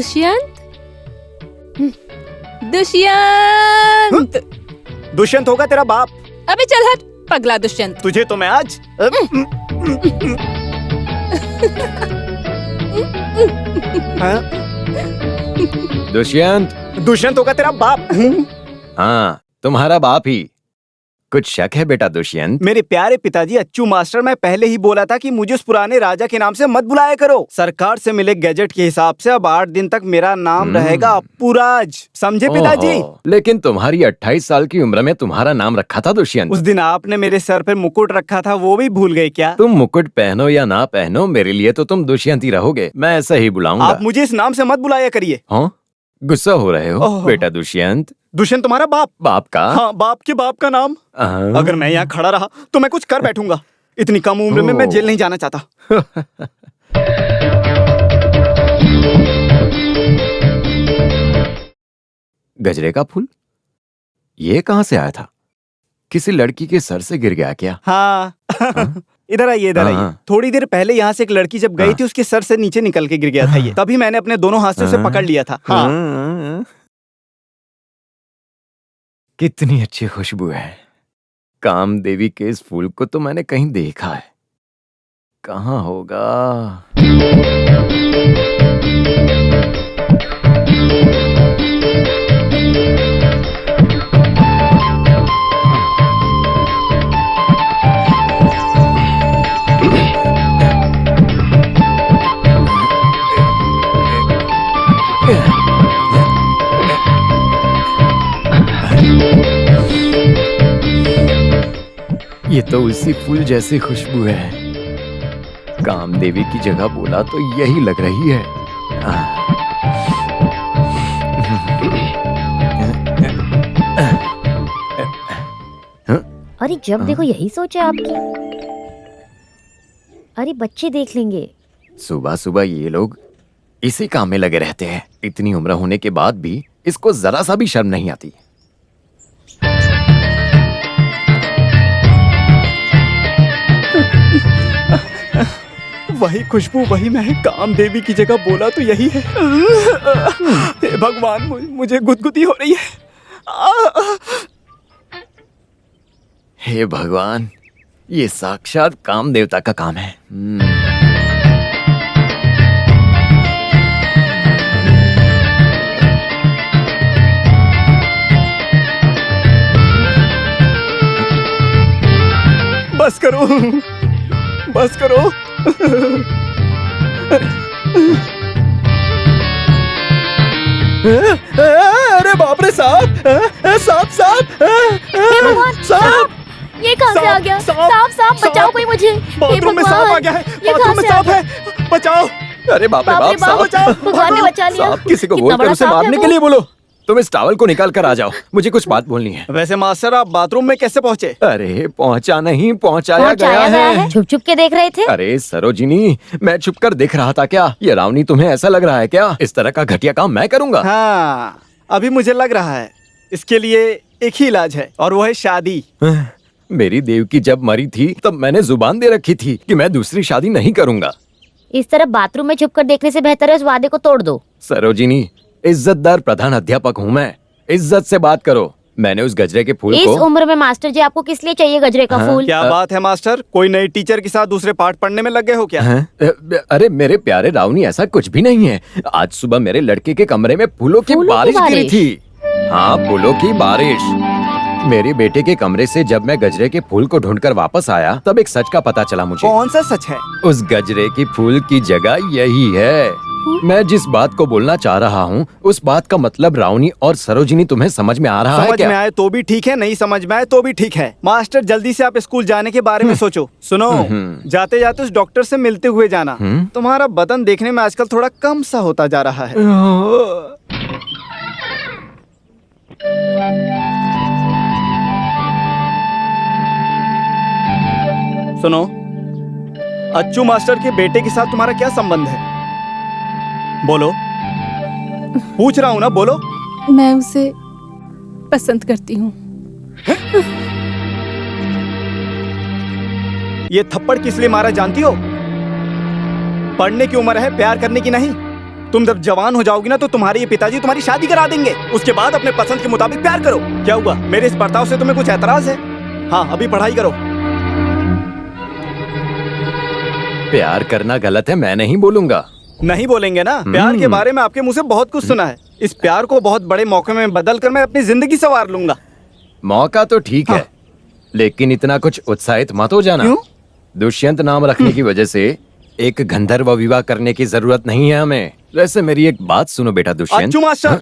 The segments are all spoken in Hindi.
दुष्यंत, दुष्यंत। दुष्यंत होगा तेरा बाप। अबे चल हट पगला दुष्यंत। तुझे तो मैं आज दुष्यंत। दुष्यंत होगा तेरा बाप। हाँ, तुम्हारा बाप ही। कुछ शक है बेटा दुष्यंत? मेरे प्यारे पिताजी अच्छू मास्टर, मैं पहले ही बोला था कि मुझे उस पुराने राजा के नाम से मत बुलाया करो। सरकार से मिले गैजेट के हिसाब से अब 8 दिन तक मेरा नाम रहेगा अप्पूराज, समझे पिताजी? लेकिन तुम्हारी 28 साल की उम्र में तुम्हारा नाम रखा था दुष्यंत। उस दिन आपने मेरे सर पे मुकुट रखा था, वो भी भूल गए क्या? तुम मुकुट पहनो या ना पहनो, मेरे लिए तो तुम दुष्यंत ही रहोगे। मैं ऐसा ही बुलाऊंगा। आप मुझे इस नाम से मत बुलाया करिए। हाँ, गुस्सा हो रहे हो बेटा दुष्यंत? दुष्यंत तुम्हारा बाप। बाप का? हाँ, बाप के बाप का नाम। अगर मैं यहाँ खड़ा रहा तो मैं कुछ कर बैठूंगा। इतनी कम उम्र में मैं जेल नहीं जाना चाहता। गजरे का फूल ये कहाँ से आया था? किसी लड़की के सर से गिर गया क्या? हाँ। इधर आइए, इधर आइए। थोड़ी देर पहले यहाँ से एक लड़की जब गई थी, उसके सर से नीचे निकल के गिर गया था ये। तभी मैंने अपने दोनों हाथ से उसे पकड़ लिया था। हाँ। कितनी अच्छी खुशबू है। कामदेवी के इस फूल को तो मैंने कहीं देखा है। कहाँ होगा? ये तो उसी फूल जैसी खुशबू है। कामदेवी की जगह बोला तो यही लग रही है। अरे जब देखो यही सोचे आपकी। अरे बच्चे देख लेंगे। सुबह सुबह ये लोग इसी काम में लगे रहते हैं। इतनी उम्र होने के बाद भी इसको जरा सा भी शर्म नहीं आती। वही खुशबू, वही महक। कामदेवी की जगह बोला तो यही है। हे भगवान, मुझे गुदगुदी हो रही है। हे भगवान, ये साक्षात काम देवता का काम है। बस करो, बस करो। अरे बाप रे, सांप! सांप! सांप! सांप! ये कहाँ से आ गया? सांप! बचाओ कोई मुझे। बाथरूम में सांप आ गया है। बाथरूम में सांप है, बचाओ। अरे बाप रे बाप, सांप! बचाओ। भगवान ने बचा लिया। सांप किसी को बोलकर उसे मारने के लिए बोलो। तुम इस टॉवल को निकाल कर आ जाओ, मुझे कुछ बात बोलनी है। वैसे मास्टर, आप बाथरूम में कैसे पहुँचे? अरे पहुंचा नहीं, पहुंचाया गया है। छुप छुप के देख रहे थे? अरे सरोजिनी, मैं छुप कर देख रहा था क्या? ये रावणी, तुम्हें ऐसा लग रहा है क्या इस तरह का घटिया काम मैं करूंगा? हाँ, अभी मुझे लग रहा है। इसके लिए एक ही इलाज है, और वो है शादी। मेरी देवकी जब मरी थी तब मैंने जुबान दे रखी थी कि मैं दूसरी शादी नहीं करूंगा। इस तरह बाथरूम में छुप कर देखने से बेहतर है उस वादे को तोड़ दो। सरोजिनी, इज्जतदार प्रधान अध्यापक हूँ मैं, इज्जत से बात करो। मैंने उस गजरे के फूल इस को... उम्र में मास्टर जी आपको किस लिए चाहिए गजरे का फूल? क्या बात है मास्टर, कोई नई टीचर के साथ दूसरे पाठ पढ़ने में लग गए हो क्या? अरे मेरे प्यारे रावणी, ऐसा कुछ भी नहीं है। आज सुबह मेरे लड़के के कमरे में फूलों की बारिश गिरी थी। हाँ, फूलों की बारिश। मेरे बेटे के कमरे से जब मैं गजरे के फूल को ढूंढकर वापस आया तब एक सच का पता चला मुझे। कौन सा सच है? उस गजरे की फूल की जगह यही है। मैं जिस बात को बोलना चाह रहा हूँ उस बात का मतलब रावणी और सरोजिनी तुम्हें समझ में आ रहा है क्या? समझ में आए तो भी ठीक है, नहीं समझ में आए तो भी ठीक है। मास्टर, जल्दी से आप स्कूल जाने के बारे में सोचो। सुनो, जाते जाते उस डॉक्टर से मिलते हुए जाना। तुम्हारा बदन देखने में आजकल थोड़ा कम सा होता जा रहा है। सुनो, अच्छू मास्टर के बेटे के साथ तुम्हारा क्या संबंध है? बोलो, पूछ रहा हूँ ना, बोलो। मैं उसे पसंद करती हूँ। ये थप्पड़ किस लिए मारा जानती हो? पढ़ने की उम्र है, प्यार करने की नहीं। तुम जब जवान हो जाओगी ना तो तुम्हारे ये पिताजी तुम्हारी शादी करा देंगे। उसके बाद अपने पसंद के मुताबिक प्यार करो। क्या हुआ, मेरे इस बर्ताव से तुम्हें कुछ एतराज है? हाँ, अभी पढ़ाई करो। प्यार करना गलत है, मैं नहीं बोलूंगा। नहीं बोलेंगे ना? प्यार के बारे में आपके मुंह से बहुत कुछ सुना है। इस प्यार को बहुत बड़े मौके में बदल कर मैं अपनी जिंदगी संवार लूंगा। मौका तो ठीक है, लेकिन इतना कुछ उत्साहित मत हो जाना। क्यों? दुष्यंत नाम रखने की वजह से एक गंधर्व विवाह करने की जरूरत नहीं है हमें। वैसे मेरी एक बात सुनो बेटा दुष्यंत। अच्छू मास्टर,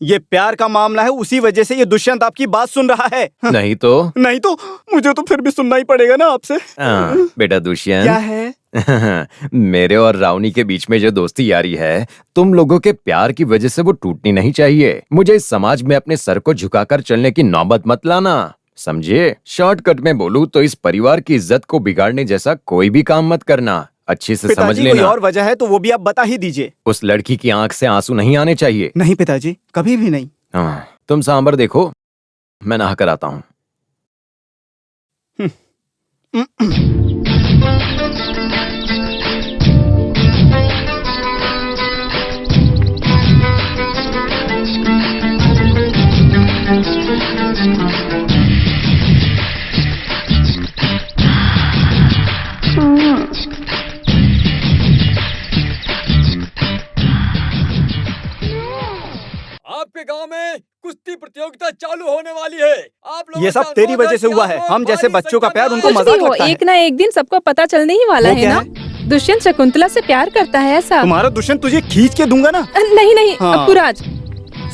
ये प्यार का मामला है, उसी वजह से ये दुष्यंत आपकी बात सुन रहा है। नहीं तो नहीं तो मुझे तो फिर भी सुनना ही पड़ेगा ना आपसे। बेटा दुष्यंत, क्या है? मेरे और रावनी के बीच में जो दोस्ती यारी है, तुम लोगों के प्यार की वजह से वो टूटनी नहीं चाहिए। मुझे इस समाज में अपने सर को झुकाकर चलने की नौबत मत लाना, समझे? शॉर्टकट में बोलूं तो इस परिवार की इज्जत को बिगाड़ने जैसा कोई भी काम मत करना। अच्छे से समझ पिताजी, लेना। कोई और वजह है तो वो भी आप बता ही दीजिए। उस लड़की की आंख से आंसू नहीं आने चाहिए। नहीं पिताजी, कभी भी नहीं। तुम सांबर देखो, मैं नहा कर आता हूँ। आपके गांव में कुश्ती प्रतियोगिता चालू होने वाली है। आप लोगों ये सब से तेरी अनुरोध वजह है से कि हुआ आप है। लोग हम जैसे भारी बच्चों का संख्या प्यार में उनको आए। कुछ भी मजाक हो, लगता है। एक ना एक दिन सबको पता चलने ही वाला वो है क्या ना। है? दुष्यंत शकुंतला से प्यार करता है ऐसा। तुम्हारा दुष्यंत तुझे खींच के दूंगा ना। नहीं नहीं हाँ। अपुराज।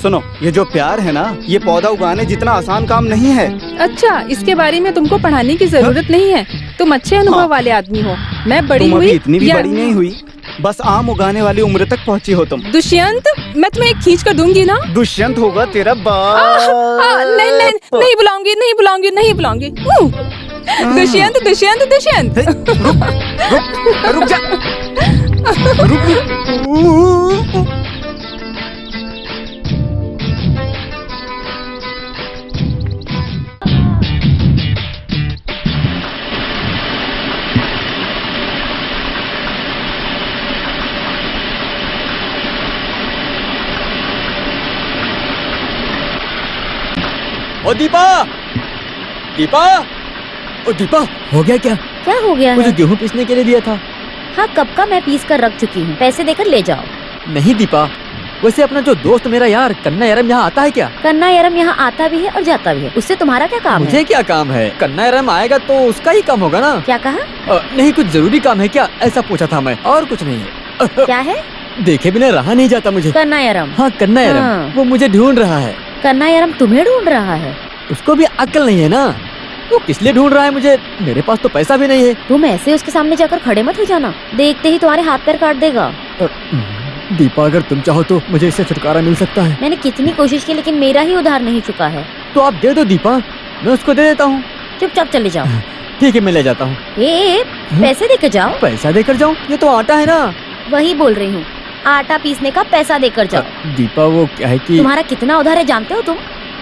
सुनो, ये जो प्यार है ना, ये पौधा उगाने जितना आसान काम नहीं है। अच्छा, इसके बारे में तुमको पढ़ाने की जरूरत नहीं है। तुम अच्छे अनुभव हाँ। वाले आदमी हो। मैं बड़ी तुम हुई अभी इतनी भी या- बड़ी नहीं हुई, बस आम उगाने वाली उम्र तक पहुंची हो तुम। दुष्यंत, मैं तुम्हें एक खींच कर दूंगी ना। दुष्यंत होगा तेरा बाप। नहीं नहीं नहीं बुलाऊंगी, नहीं बुलाऊंगी, नहीं बुलाऊंगी। दुष्यंत दुष्यंत दुष्यंत। रुक जा। रुक। ओ दीपा, दीपा, ओ दीपा, हो गया क्या? क्या हो गया मुझे है? गेहूं पीसने के लिए दिया था। हाँ, कब का मैं पीस कर रख चुकी हूँ। पैसे देकर ले जाओ। नहीं दीपा, वैसे अपना जो दोस्त मेरा यार कन्ना यारम यहाँ आता है क्या? कन्ना यारम यहाँ आता भी है और जाता भी है। उससे तुम्हारा क्या काम मुझे है? क्या काम है? कन्ना यारम आएगा तो उसका ही काम होगा ना। क्या कहा? नहीं, कुछ जरूरी काम है क्या? ऐसा पूछा था मैं, और कुछ नहीं है। क्या है? देखे बिना रहा नहीं जाता मुझे। कन्ना यारम। हाँ, कन्ना यारम, हाँ। वो मुझे ढूंढ रहा है। कन्ना यारम तुम्हें ढूंढ रहा है? उसको भी अक्ल नहीं है ना, वो किस लिए ढूंढ रहा है मुझे? मेरे पास तो पैसा भी नहीं है। तुम ऐसे उसके सामने जाकर खड़े मत हो जाना, देखते ही तुम्हारे हाथ पैर काट देगा। दीपा, अगर तुम चाहो तो मुझे इससे छुटकारा मिल सकता है। मैंने कितनी कोशिश की लेकिन मेरा ही उधार नहीं चुका है। तो आप दे दो दीपा, मैं उसको दे देता हूँ। चुपचाप चले जाओ। ठीक है, मैं ले जाता हूँ। पैसे देकर जाओ। पैसा देकर जाऊँ? ये तो आटा है ना। वही बोल रही हूँ, आटा पीसने का पैसा देकर जाओ। दीपा, वो क्या है कि तुम्हारा कितना उधार है जानते हो तुम?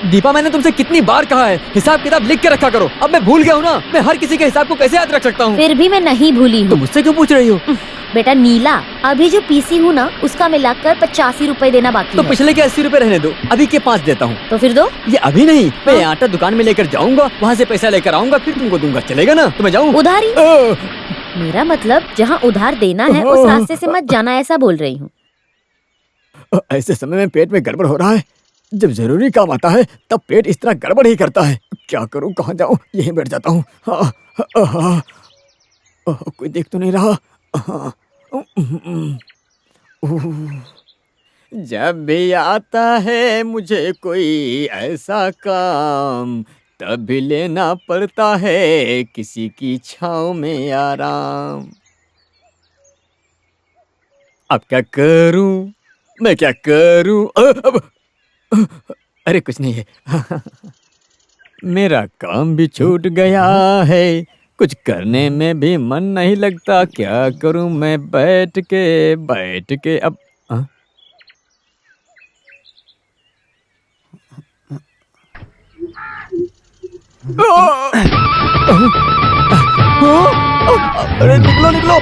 दीपा, मैंने तुमसे कितनी बार कहा है हिसाब किताब लिख के रखा करो। अब मैं भूल गया हूँ ना, मैं हर किसी के हिसाब को कैसे याद रख सकता हूँ? फिर भी मैं नहीं भूली तो हूँ। मुझसे क्यों पूछ रही हो? बेटा नीला, अभी जो पीसी हूँ ना, उसका मिलाकर 85 रुपए देना बाकी तो है। पिछले के 80 रुपए रहने दो, अभी के 5 देता हूँ। तो फिर दो। ये अभी नहीं, मैं आटा दुकान में लेकर जाऊंगा, वहाँ से पैसा लेकर आऊंगा, फिर तुमको दूंगा। चलेगा ना? तो मैं जाऊँ? उधारी? मेरा मतलब जहाँ उधार देना है उस रास्ते से मत जाना, ऐसा बोल रही हूँ। ऐसे समय में पेट में गड़बड़ हो रहा है। जब जरूरी काम आता है तब पेट इस तरह गड़बड़ ही करता है। क्या करूं, कहाँ जाऊं? यहीं बैठ जाता हूँ। कोई देख तो नहीं रहा। जब भी आता है मुझे कोई ऐसा काम, तभी लेना पड़ता है किसी की छाँव में आराम। अब क्या करूं, मैं क्या करूं? अरे कुछ नहीं है। मेरा काम भी छूट गया है, कुछ करने में भी मन नहीं लगता। क्या करूं मैं बैठ के अब अरे निकलो निकलो।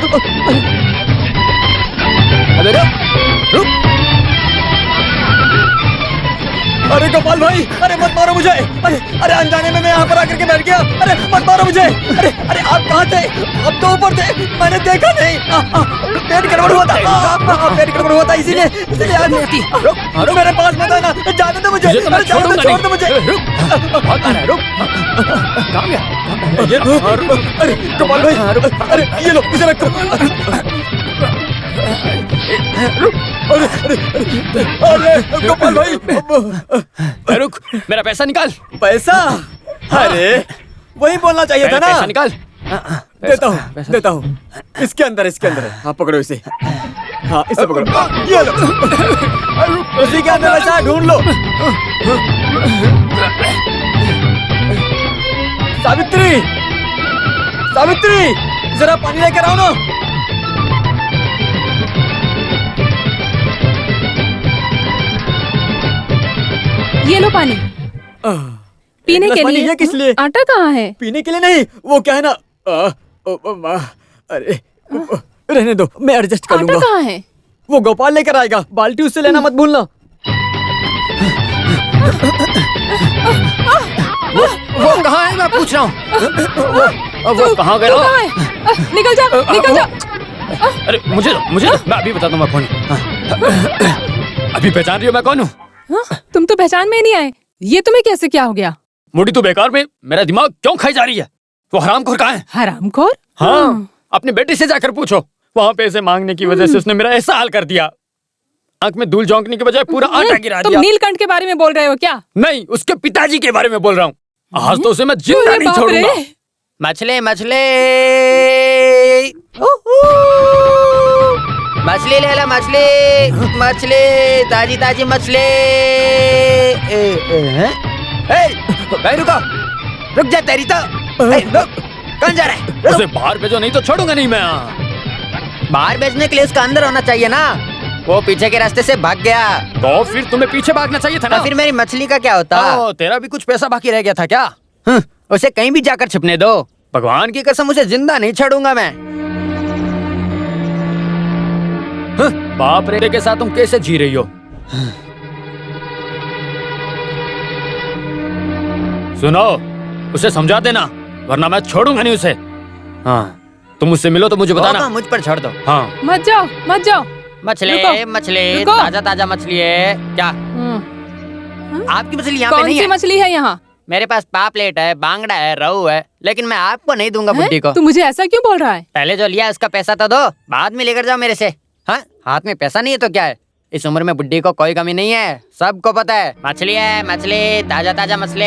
अरे रुक। अरे गोपाल भाई, अरे मत मारो मुझे। अरे अरे अनजाने में मैं यहाँ पर आकर के बैठ गया। अरे मत मारो मुझे। अरे अरे आप कहाँ थे? आप तो ऊपर थे, मैंने देखा नहीं। पेट गड़बड़ हुआ था, पेट गड़बड़ हुआ था, इसीलिए आज मेरे पास मत आना, जाने दो मुझे, छोड़ दो मुझे। अरे गोपाल भाई, अरे ये लो, इसे रखो। अरे गोपाल भाई, रुक, मेरा पैसा निकाल। पैसा? अरे वही बोलना चाहिए था ना। पैसा निकाल। देता हूँ। इसके अंदर है। हाँ पकड़ो इसे। हाँ इसे पकड़ो। ये लो। उसी के अंदर पैसा ढूंढ लो। सावित्री, जरा पानी लेकर आओ ना। ये लो पानी पीने के लिए। ये किस लिए? आटा कहाँ है? पीने के लिए नहीं, वो क्या है ना, अरे रहने दो, मैं एडजस्ट कर आटा लूंगा। कहाँ है? वो गोपाल लेकर आएगा, बाल्टी उससे लेना मत भूलना। वो कहाँ है मैं पूछ रहा हूँ। वो कहाँ गया? तू कहाँ है? निकल जा। अरे मुझे मैं अभी बता दूंगा कौन। अभी पहचान रही हो मैं कौन हूँ? हाँ? तुम तो पहचान में ही नहीं आए। ये तुम्हें कैसे क्या हो गया? मुड़ी तू बेकार में मेरा दिमाग क्यों खाई जा रही है? वो हरामखोर कहाँ है? हरामखोर? हाँ, अपनी बेटी से जाकर पूछो। वहाँ पैसे मांगने की वजह से उसने मेरा ऐसा हाल कर दिया। आंख में धूल झोंकने के बजाय पूरा आटा गिरा तुम दिया। नीलकंठ के बारे में बोल रहे हो क्या? नहीं, उसके पिताजी के बारे में बोल रहा हूँ। आज तो उसे मैं जिंदा नहीं छोड़ूंगा। मछली ले ला, मछली ताजी मछली। रुक जा तेरी तो। रुक, कौन जा रहा है? उसे बाहर भेजो, नहीं तो छोड़ूंगा नहीं मैं। बाहर भेजने के लिए उसका अंदर होना चाहिए ना। वो पीछे के रास्ते से भाग गया। तो फिर तुम्हें पीछे भागना चाहिए था ना। तो फिर मेरी मछली का क्या होता? तेरा भी कुछ पैसा बाकी रह गया था क्या? उसे कहीं भी जाकर छिपने दो। भगवान की कसम, उसे जिंदा नहीं छोड़ूंगा मैं। बाप रे के साथ तुम कैसे जी रही हो? सुनो, उसे समझा देना, वरना मैं छोड़ूंगा नहीं उसे। हाँ, तुम मुझसे मिलो तो मुझे बताना। मुझ पर छोड़ दो। हाँ, मत जाओ। मछली रुको। ताजा मछली है क्या? आपकी मछली यहाँ पे कौन नहीं सी है? मछली है यहाँ? मेरे पास पापलेट है, बांगड़ा है, रहू है, लेकिन मैं आपको नहीं दूंगा बुड्ढी को। तू मुझे ऐसा क्यों बोल रहा है? पहले जो लिया उसका पैसा तो दो, बाद में लेकर जाओ मेरे से। हाँ, हाथ में पैसा नहीं है तो क्या है? इस उम्र में बुड्ढी को कोई कमी नहीं है, सबको पता है। मछली है, ताजा मछली।